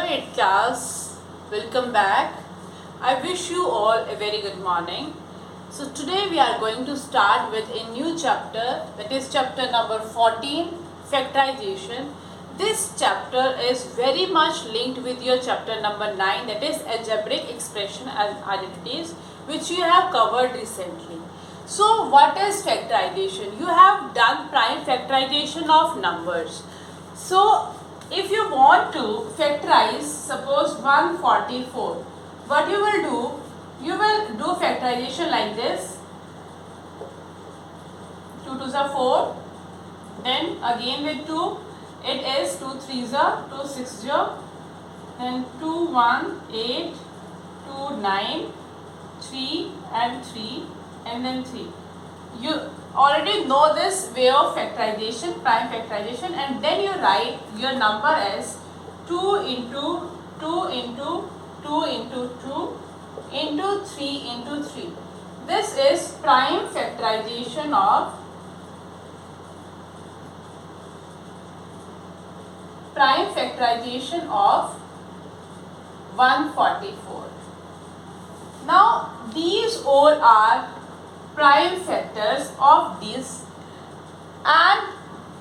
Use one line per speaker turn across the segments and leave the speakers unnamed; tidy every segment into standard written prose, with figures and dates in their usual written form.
8th class, welcome back. I wish you all a very good morning. So today we are going to start with a new chapter, that is chapter number 14, factorization. This chapter is very much linked with your chapter number 9, that is algebraic expression and identities, which you have covered recently. So what is factorization? You have done prime factorization of numbers. So if you want to factorize, suppose 144, what you will do? You will do factorization like this. 2 2s are 4, then again with 2, it is 2 3s are 2 6s are, then 2 1 8, 2 9, 3 and 3, and then 3. You already know this way of factorization, prime factorization, and then you write your number as 2 into 2 into 2 into 2 into 3 into 3. This is prime factorization of prime factorization of 144. Now these all are prime factors of this, and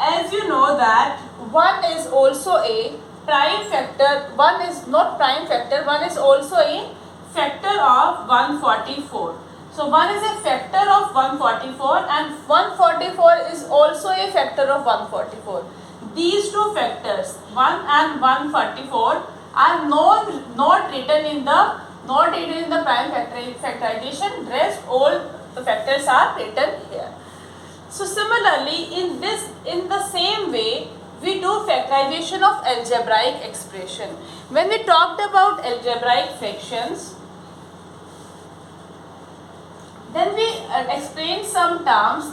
as you know that 1 is also a prime factor, 1 is not prime factor, 1 is also a factor of 144. So 1 is a factor of 144 and 144 is also a factor of 144. These two factors 1 and 144 are not written in the prime factorization. Rest all the factors are written here. So similarly, in the same way, we do factorization of algebraic expression. When we talked about algebraic fractions, then we explained some terms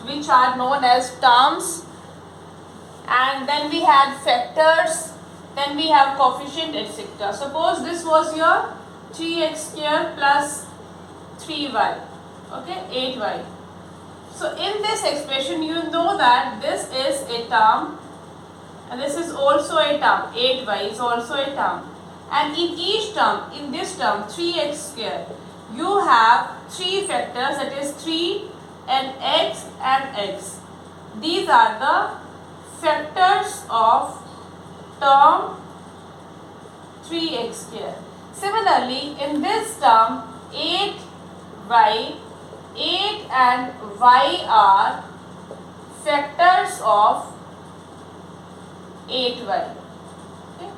which are known as terms, and then we had factors, then we have coefficient, etc. Suppose this was your 3x square plus 3y, okay, 8y. So in this expression, you know that this is a term and this is also a term, 8y is also a term, and in each term, in this term 3x square, you have three factors, that is 3 and x. These are the factors of term 3x square. Similarly, in this term 8 and y are factors of 8y. Okay.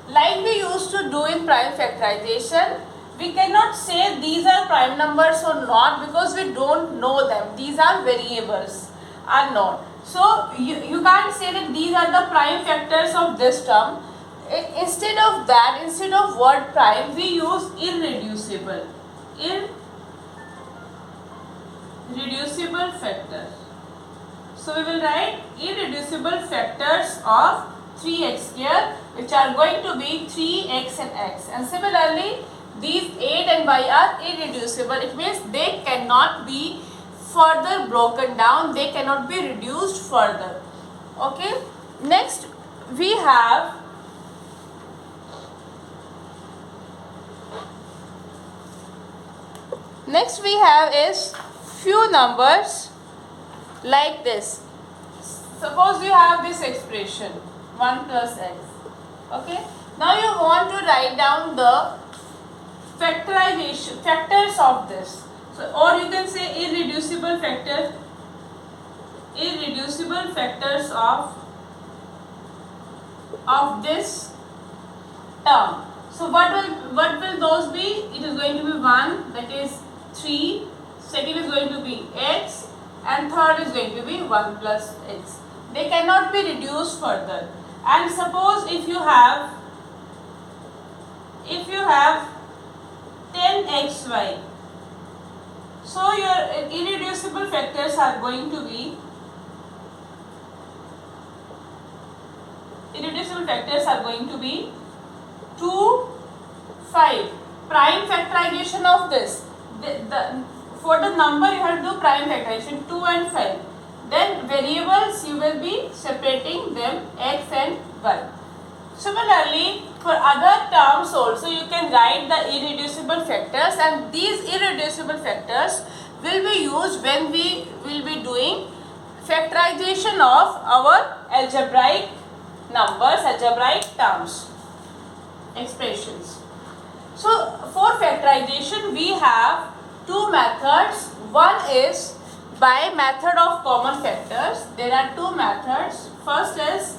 Like we used to do in prime factorization, we cannot say these are prime numbers or not because we don't know them. These are variables, are known. So you can't say that these are the prime factors of this term. Instead of that, instead of word prime, we use irreducible. Irreducible factors. So we will write irreducible factors of 3x square, which are going to be 3x and x. And similarly, these 8 and y are irreducible. It means they cannot be further broken down. They cannot be reduced further. Okay. Next we have is few numbers like this. Suppose you have this expression 1 plus x. Okay. Now you want to write down the factors of this. So, or you can say irreducible factors of this term. So what will those be? It is going to be 1, that is 3, second is going to be x, and third is going to be 1 plus x. They cannot be reduced further. And suppose if you have 10xy, so your irreducible factors are going to be 2, 5. Prime factorization of this. For the number you have to do prime factorization 2 and 5. Then variables, you will be separating them x and y. Similarly, for other terms also you can write the irreducible factors, and these irreducible factors will be used when we will be doing factorization of our algebraic numbers, algebraic terms, expressions. So for factorization we have two methods. One is by method of common factors. There are two methods. First is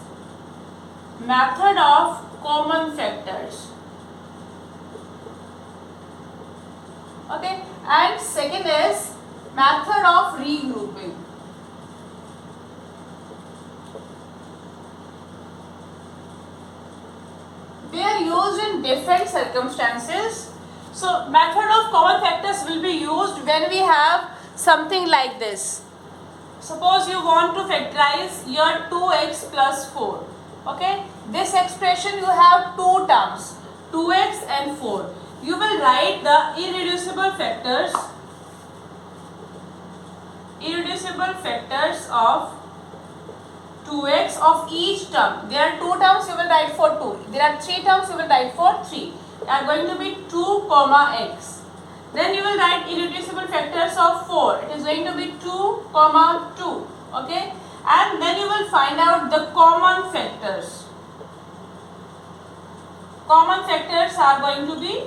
method of common factors, okay, and second is method of regrouping. They are used in different circumstances. So method of common factors will be used when we have something like this. Suppose you want to factorize your 2x plus 4. Okay, this expression you have two terms, 2x and 4. You will write the irreducible factors of 2x of each term. There are two terms, you will write for 2. There are three terms, you will write for 3. They are going to be 2 comma x. Then you will write irreducible factors of 4. It is going to be 2 comma 2. Okay, and then you will find out the common factors. Common factors are going to be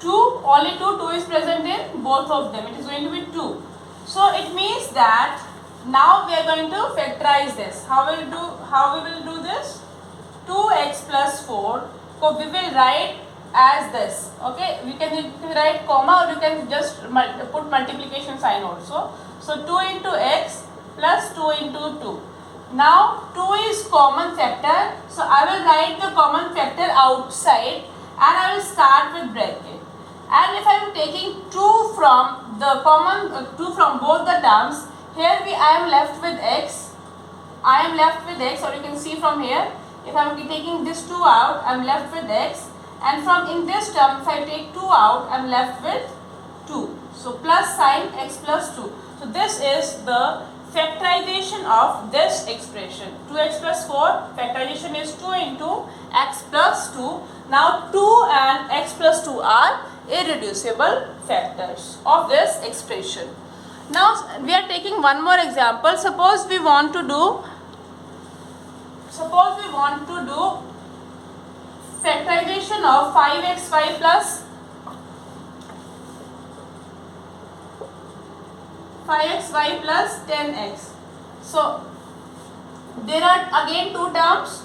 2, only 2 is present in both of them. It is going to be 2. So it means that now we are going to factorize this. How we will do this? 2x plus 4. So we will write as this. Okay, you can write comma, or you can just put multiplication sign also. So 2 into x plus 2 into 2. Now 2 is common factor. So I will write the common factor outside and I will start with bracket. And if I am taking 2 from the common 2 from both the terms, here I am left with x. I am left with x, or you can see from here. If I am taking this 2 out, I am left with x. And from in this term, if I take 2 out, I am left with 2. So plus sign x plus 2. So this is the factorization of this expression. 2x plus 4, factorization is 2 into x plus 2. Now 2 and x plus 2 are irreducible factors of this expression. Now we are taking one more example. Suppose we want to do factorization of 5xy plus 5xy plus 10x. So there are again two terms,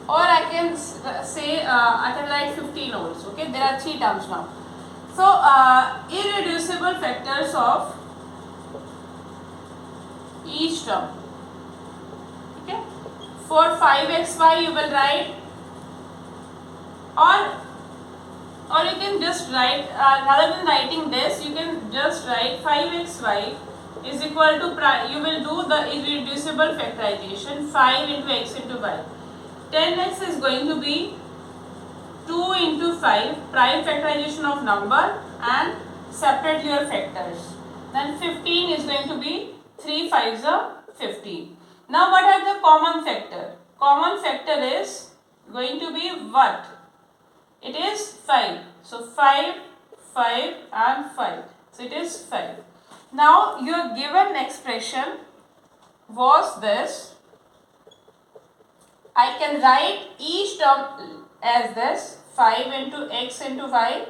or I can say I can write 15 also. Okay, there are three terms now. So irreducible factors of each term. Okay, for 5xy you will write, or you can just write, rather than writing this, you can just write 5xy is equal to, you will do the irreducible factorization, 5 into x into y. 10x is going to be 2 into 5, prime factorization of number, and separate your factors. Then 15 is going to be 3 5s are 15. Now what are the common factor? Common factor is going to be what? It is 5. So 5, 5 and 5. So it is 5. Now your given expression was this. I can write each term as this: 5 into x into y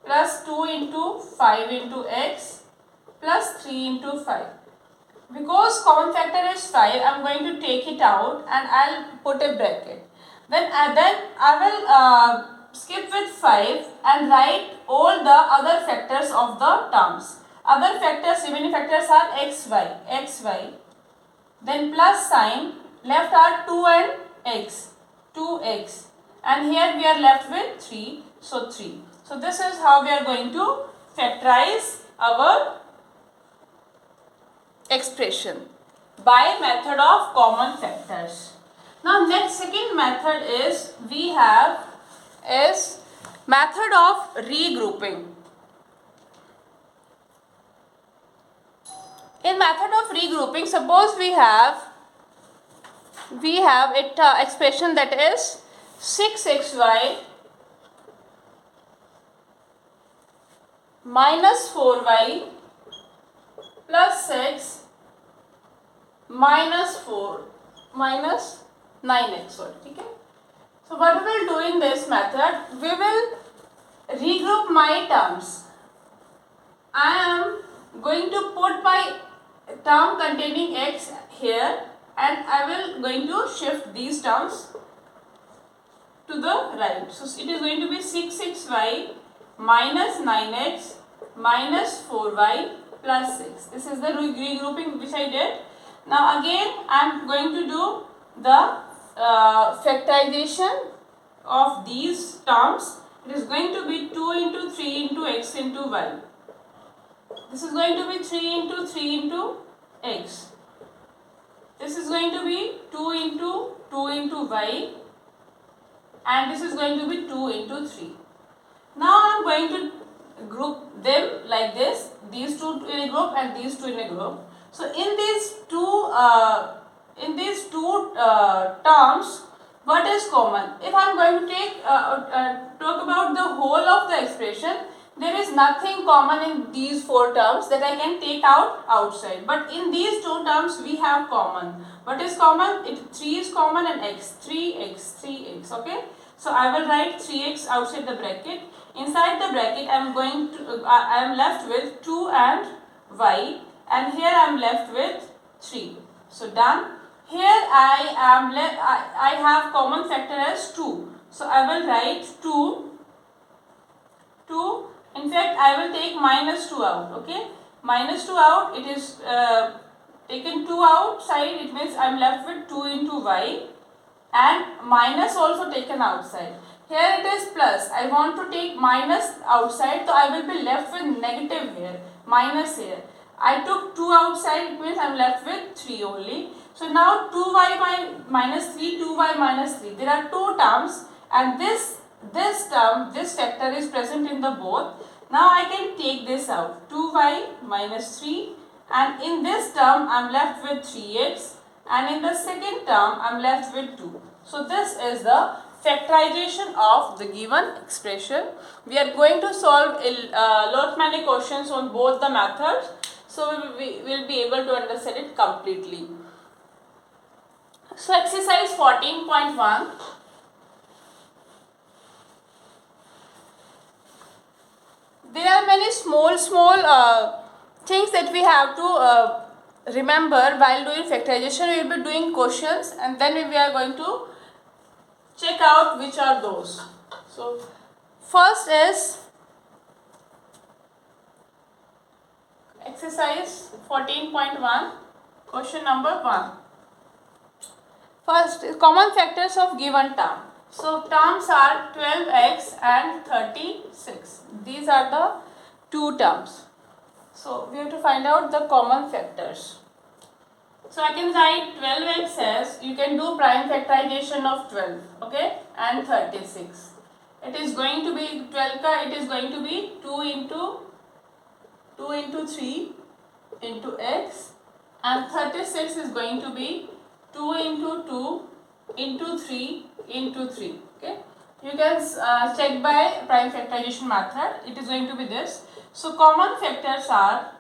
plus 2 into 5 into x plus 3 into 5. Because common factor is 5, I am going to take it out and I will put a bracket. Then I will skip with 5 and write all the other factors of the terms. Other factors, remaining factors are xy, then plus sign, left are 2 and x, 2x, and here we are left with 3, so 3. So this is how we are going to factorize our expression by method of common factors. Now next second method is method of regrouping. In method of regrouping, suppose we have it expression that is 6xy minus 4y plus 6 minus 4 minus 9x. Okay. So what we will do in this method, we will regroup my terms. I am going to put my term containing x here, and I will going to shift these terms to the right. So it is going to be 6xy minus 9x minus 4y plus 6. This is the regrouping which I did. Now again I am going to do the factorization of these terms. It is going to be 2 into 3 into x into y. This is going to be 3 into 3 into x. This is going to be 2 into y, and this is going to be 2 into 3. Now I am going to group them like this, these two in a group and these two in a group. So in these two terms, what is common? If I am going to take talk about the whole of the expression, there is nothing common in these four terms that I can take out outside. But in these two terms we have common. What is common? 3 is common and x. 3x, 3x. Okay. So I will write 3x outside the bracket. Inside the bracket I am left with 2 and y, and here I am left with 3. So done. Here I have common factor as 2. So I will write 2. In fact, I will take minus 2 out. Okay. Minus 2 out. It is taken 2 outside. It means I am left with 2 into y, and minus also taken outside. Here it is plus. I want to take minus outside, so I will be left with negative here, minus here. I took 2 outside, it means I am left with 3 only. So now 2y minus 3, 2y minus 3. There are two terms, and this term, this factor is present in the both. Now I can take this out, 2y minus 3, and in this term I am left with 3x, and in the second term I am left with 2. So this is the factorization of the given expression. We are going to solve a lot many questions on both the methods, so we will be able to understand it completely. So exercise 14.1. There are many small things that we have to remember while doing factorization. We will be doing questions, and then we are going to check out which are those. So first is exercise 14.1, question number 1. First is common factors of given term. So terms are 12x and 36. These are the two terms. So we have to find out the common factors. So I can write 12x as, you can do prime factorization of 12, okay, and 36. It is going to be 12 ka, it is going to be 2 into 3 into x, and 36 is going to be 2 into 2 into 3 into 3. Okay, you can check by prime factorization method. It is going to be this. So common factors are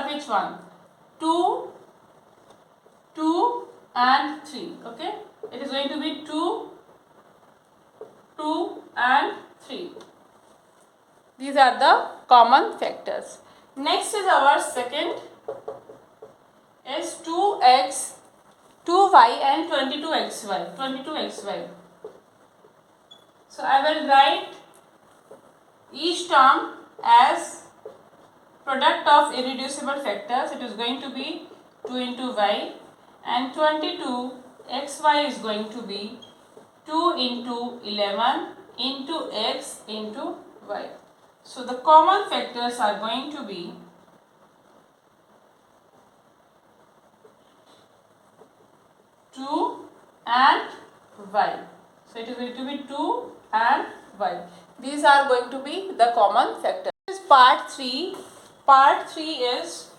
which one? 2, 2 and 3. Okay, it is going to be 2, 2 and 3. These are the common factors. Next is our second is 2x, 2y and 22xy. So I will write each term as product of irreducible factors. It is going to be 2 into y, and 22xy is going to be 2 into 11 into x into y. So the common factors are going to be 2 and y. So it is going to be 2 and y. These are going to be the common factors. This is part 3. Part 3 is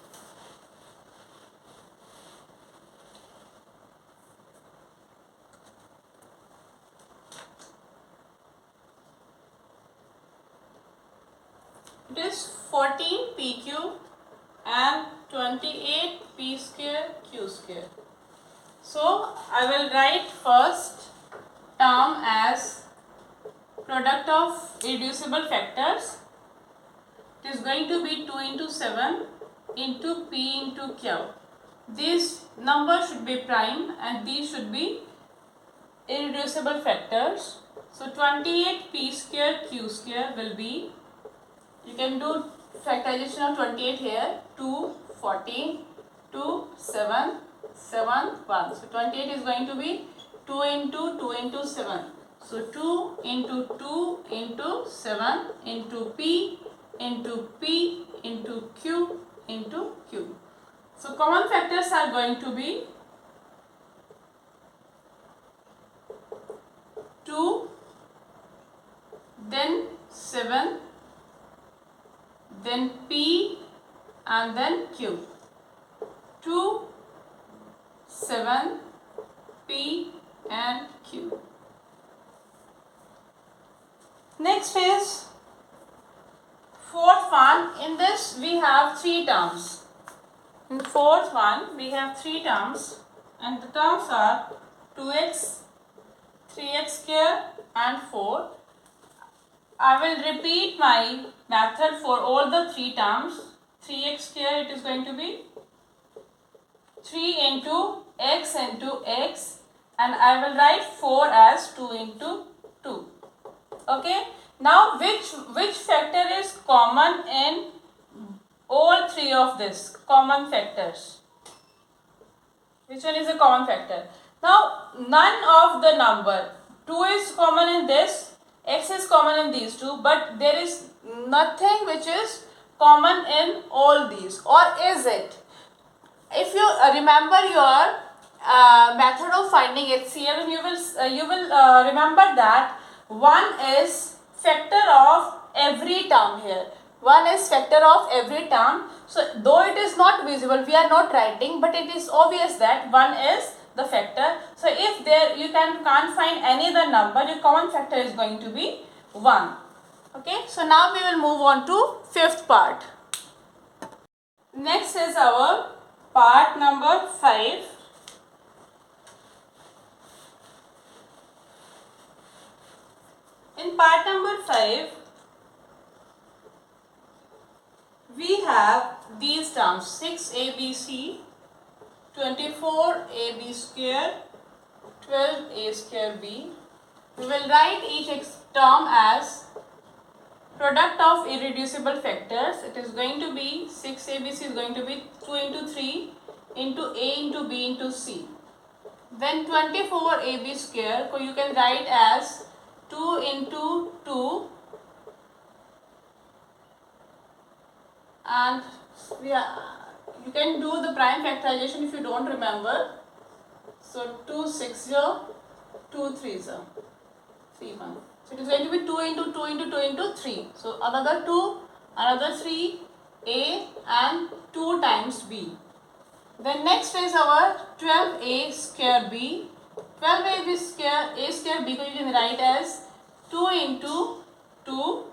it is 14 p cube and 28 p square q square. So I will write first term as product of irreducible factors. It is going to be 2 into 7 into p into q. These numbers should be prime and these should be irreducible factors. So 28 p square q square will be, you can do factorization of 28 here, 2, 14, 2, 7, 7, 1. So 28 is going to be 2 into 2 into 7. So 2 into 2 into 7 into p into p into q into q. So common factors are going to be 2, then 7, then p and then q. 2, 7, p and q. Next is fourth one. In this we have 3 terms. In fourth one we have 3 terms and the terms are 2x, 3x square and 4. I will repeat my method for all the 3 terms. 3x square, it is going to be 3 into x and I will write 4 as 2 into 2. Okay. Now which factor is common in all 3 of this common factors? Which one is a common factor? Now none of the number, 2 is common in this, x is common in these two, but there is nothing which is common in all these, or is it? If you remember your method of finding HCF, you will remember that 1 is factor of every term here. 1 is factor of every term. So though it is not visible, we are not writing, but it is obvious that 1 is the factor. So if there you can't find any other number, your common factor is going to be 1. Okay. So now we will move on to 5th part. Next is our part number 5. In part number 5, we have these terms 6abc, 24ab square, 12a square b. We will write each term as product of irreducible factors. It is going to be 6abc is going to be 2 into 3 into a into b into c. Then 24ab square, so you can write as 2 into 2 and you can do the prime factorization if you don't remember. So 2 6 0, 2 3 0, 3 1. So it is going to be 2 into 2 into 2 into 3. So another 2, another 3, a and 2 times b. Then next is our 12a square b. 12a square a square b, you can write as 2 into 2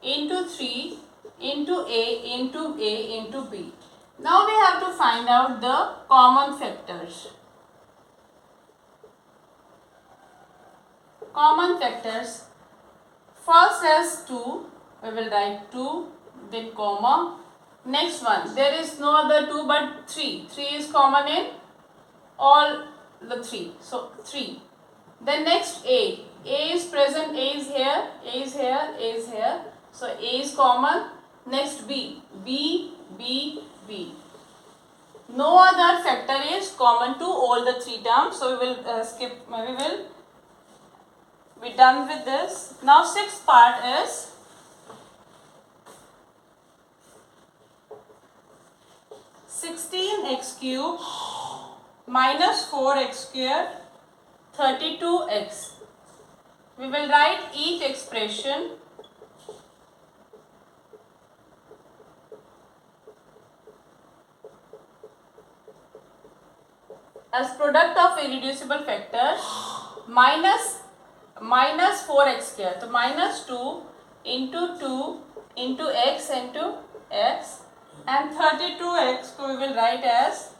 into 3 into a into b. Now we have to find out the common factors. Common factors. First is 2, we will write 2, then comma. Next one, there is no other 2 but 3. 3 is common in all the 3. So 3. Then next a. A is present, A is here, A is here, A is here. So A is common. Next b. B, B, B. No other factor is common to all the 3 terms. So we will we will be done with this. Now 6th part is (16x cube minus 4x square 32x). We will write each expression as product of irreducible factors minus 4x square. So minus 2 into x into x, and 32x we will write as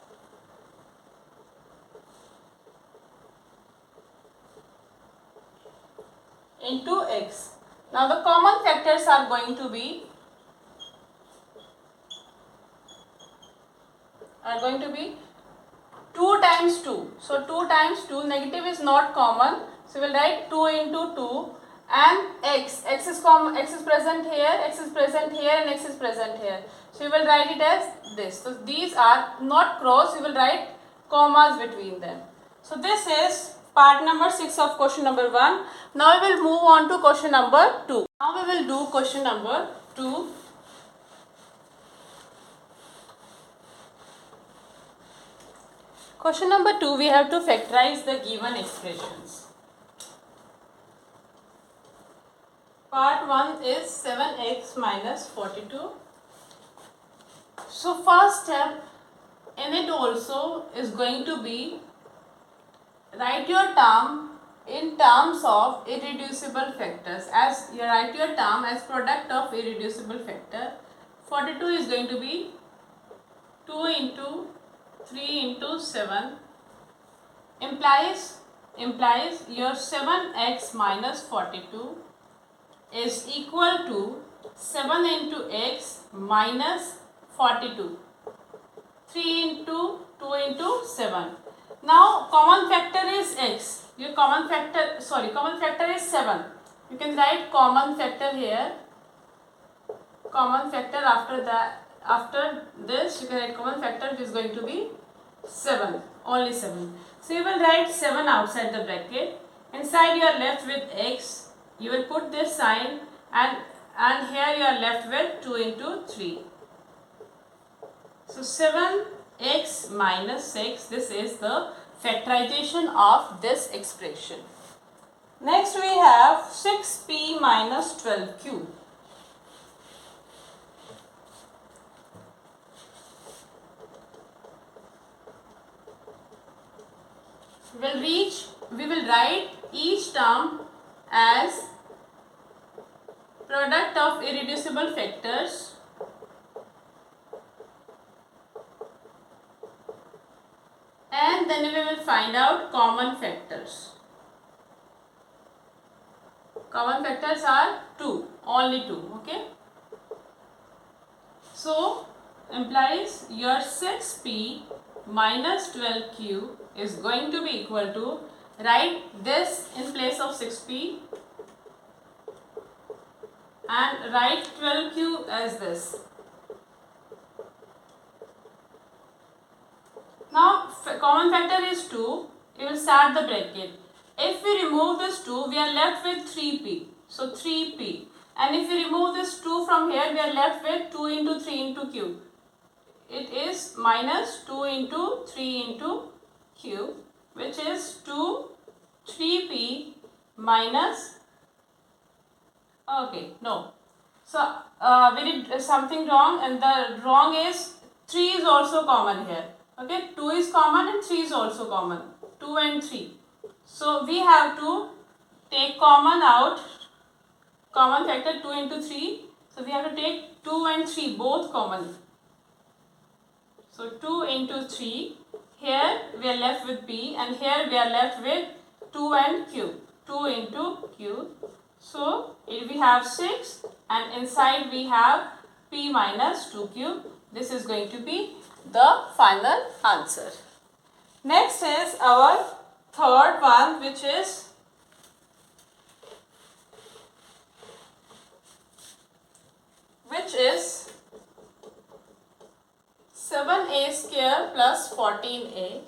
into x. Now the common factors are going to be 2 times 2. So 2 times 2, negative is not common. So we will write 2 into 2, and x is common, x is present here, x is present here, and x is present here. So we will write it as this. So these are not cross, we will write commas between them. So this is part number 6 of question number 1. Now we will move on to question number 2. Now we will do question number 2. Question number 2, we have to factorize the given expressions. Part 1 is 7x minus 42. So first step in it also is going to be write your term in terms of irreducible factors. As you write your term as product of irreducible factor, 42 is going to be 2 into 3 into 7 implies your 7x minus 42 is equal to 7 into x minus 42, 3 into 2 into 7. Now common factor is x. Your common factor is 7. You can write common factor here. Common factor after this you can write common factor, which is going to be 7, only 7. So you will write 7 outside the bracket. Inside you are left with x. You will put this sign, and here you are left with 2 into 3. So 7x minus 6, this is the factorization of this expression. Next we have 6p minus 12q. We will write each term as product of irreducible factors and then we will find out common factors. Common factors are 2, only 2, okay. So implies your 6p minus 12q is going to be equal to, write this in place of 6p and write 12q as this. Now common factor is 2, you will start the bracket. If we remove this 2, we are left with 3p. So 3p. And if we remove this 2 from here, we are left with 2 into 3 into q. It is minus 2 into 3 into q, which is 3p minus, okay, no. So we did something wrong, and the wrong is 3 is also common here. Okay, 2 is common and 3 is also common. 2 and 3. So we have to take common out. Common factor 2 into 3. So we have to take 2 and 3 both common. So 2 into 3. Here we are left with p, and here we are left with 2 and q. 2 into q. So we have 6, and inside we have p minus 2q. This is going to be the final answer. Next is our third one, which is which is 7a square plus 14a.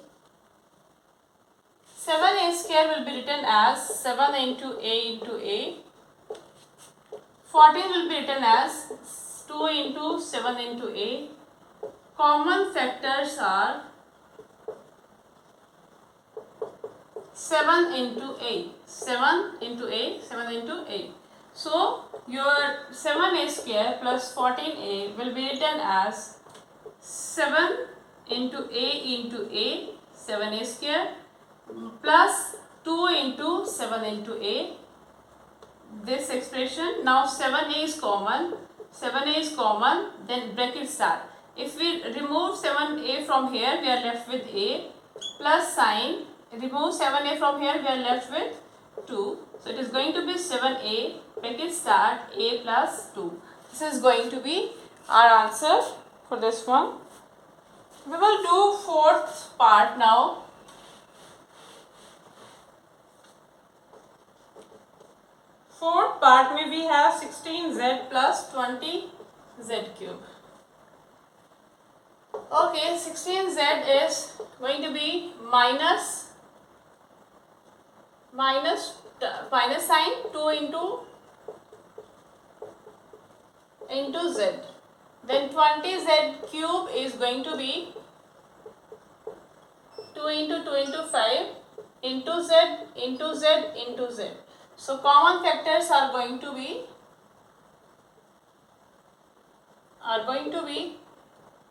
7a square will be written as 7 into a. 14 will be written as 2 into 7 into a. Common factors are 7 into a. 7 into a, 7 into a. So your 7a square plus 14a will be written as 7 into a into a, 7a square plus 2 into 7 into a, this expression. Now 7a is common, 7a is common, then bracket start. If we remove 7a from here, we are left with a plus sign. Remove 7a from here, we are left with 2. So it is going to be 7a bracket start a plus 2. This is going to be our answer for this one. We will do fourth part now. Fourth part में we have 16z plus 20z cube. Okay, 16z is going to be minus sign 2 into z. Then 20z cube is going to be 2 into 5 into z into z into z. So common factors are going to be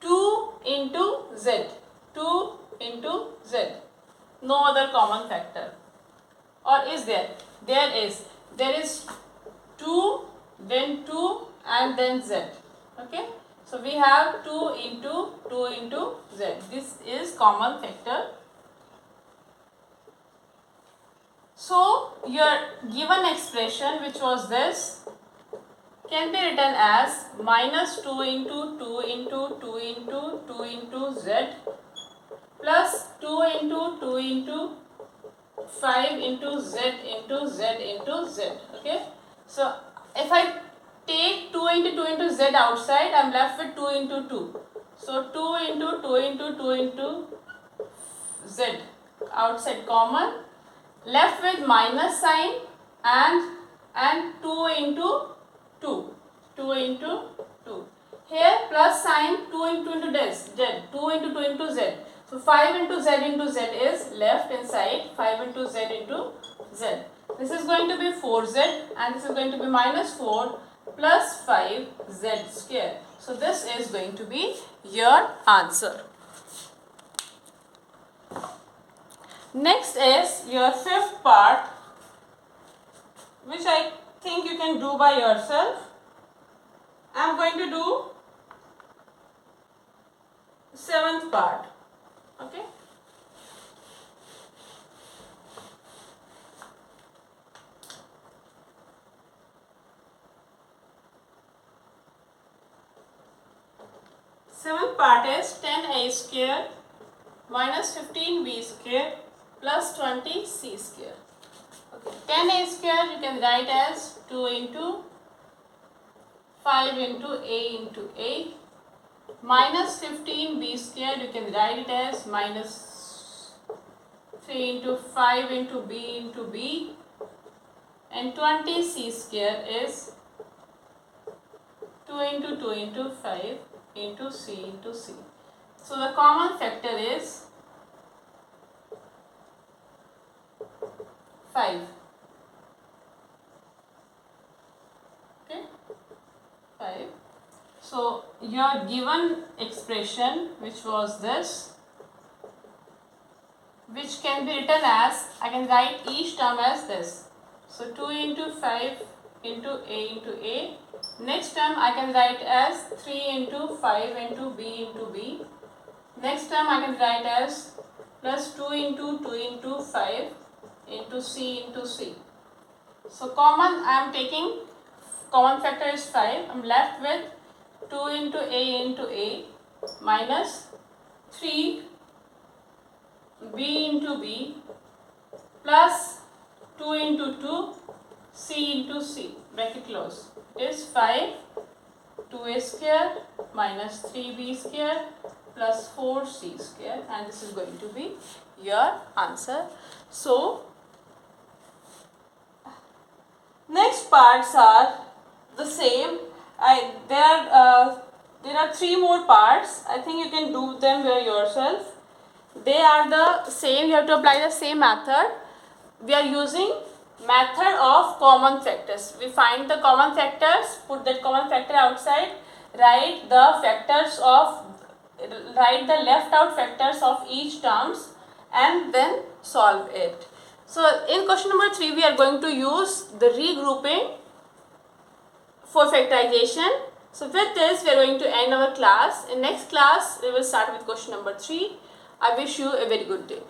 2 into z, 2 into z. No other common factor. Or is there? There is 2, then 2 and then z. Okay. So we have 2 into z. This is common factor. So your given expression, which was this, can be written as minus 2 into 2 into 2 into 2 into z plus 2 into 2 into 5 into z into z into z. Okay. So if I take 2 into z outside, I am left with 2 into 2. So 2 into 2 into 2 into z outside common, left with minus sign and 2 into 2, 2 into 2. Here plus sign 2 into z, 2 into 2 into z. So 5 into z is left inside, 5 into z into z. This is going to be 4z and this is going to be minus 4 plus 5z square. So this is going to be your answer. Next is your fifth part, which I think you can do by yourself. I am going to do seventh part. Okay. Seventh part is 10a square minus 15b square plus 20c square. Okay. 10a square you can write as 2 into 5 into a minus 15b square you can write it as minus 3 into 5 into b and 20c square is 2 into 2 into 5 into c into c. So the common factor is 5. Okay, 5. So your given expression, which was this, which can be written as, I can write each term as this. So 2 into 5 into a. Next term I can write as 3 into 5 into b. Next term I can write as plus 2 into 5 into c into c. So common I am taking, common factor is 5. I am left with 2 into a minus 3 b plus 2 into 2 c into c, bracket close, is 5 2a square minus 3b square plus 4c square, and this is going to be your answer. So next parts are the same. There are 3 more parts. I think you can do them by yourself. They are the same. You have to apply the same method. We are using method of common factors. We find the common factors, put that common factor outside, write the left out factors of each terms, and then solve it. So in question number 3 we are going to use the regrouping for factorization. So with this we are going to end our class. In next class we will start with question number 3. I wish you a very good day.